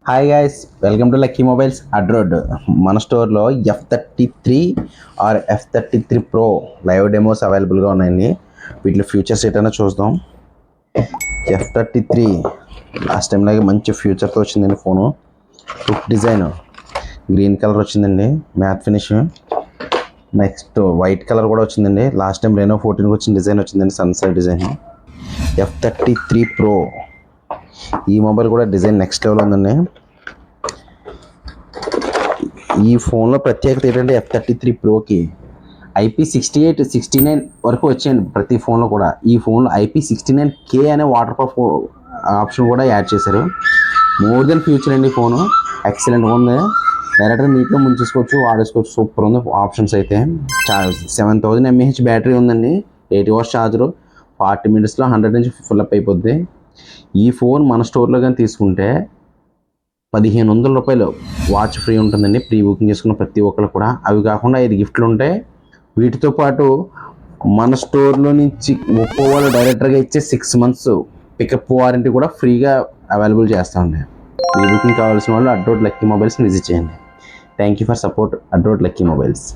Hi guys, welcome to Lucky Mobiles అడ్రోడ్. మన స్టోర్లో F33 are F33 Pro live demos అవైలబుల్గా ఉన్నాయండి. వీటిలో ఫ్యూచర్స్ ఏంటన్నా చూద్దాం. F33 లాస్ట్ టైం లాగే మంచి ఫ్యూచర్తో వచ్చిందండి. Phone look design green colour వచ్చిందండి, matte finish. Next white colour కూడా వచ్చిందండి. లాస్ట్ టైం Reno 14 వచ్చిన డిజైన్ వచ్చిందండి, సన్సెట్ డిజైన్. F33 Pro ఈ మొబైల్ కూడా డిజైన్ నెక్స్ట్ లెవెల్ ఉందండి. ఈ ఫోన్లో ప్రత్యేకత ఏంటంటే F33 Proకి IP68, 69 వరకు వచ్చాయండి ప్రతి ఫోన్లో కూడా. ఈ ఫోన్లో IP69K అనే వాటర్ ప్రూఫ్ ఆప్షన్ కూడా యాడ్ చేశారు. మోర్ దెన్ ఫ్యూచర్ అండి. ఫోను ఎక్సలెంట్గా ఉంది. డైరెక్ట్గా నీట్గా ముంచేసుకోవచ్చు, వాడేసుకోవచ్చు. సూపర్ ఉంది ఆప్షన్స్ అయితే. 7000 mAh బ్యాటరీ ఉందండి, 80 watts ఛార్జరు. 40 minutesలో 100 నుంచి ఫుల్ అప్ అయిపోద్ది. ఈ ఫోన్ మన స్టోర్లో కానీ తీసుకుంటే ₹1500 వాచ్ ఫ్రీ ఉంటుందండి, ప్రీ బుకింగ్ చేసుకున్న ప్రతి ఒక్కరు కూడా. అవి కాకుండా 5 గిఫ్ట్లు ఉంటాయి. వీటితో పాటు మన స్టోర్లో నుంచి ఒప్పో వాళ్ళు డైరెక్టర్గా ఇచ్చే 6 months పికప్ వారంటీ కూడా ఫ్రీగా అవైలబుల్ చేస్తామండి. ప్రీ బుకింగ్ కావాల్సిన వాళ్ళు అడ్రోడ్ లక్కీ మొబైల్స్ని విజిట్ చేయండి. థ్యాంక్ యూ ఫర్ సపోర్ట్ అడ్రోడ్ లక్కీ మొబైల్స్.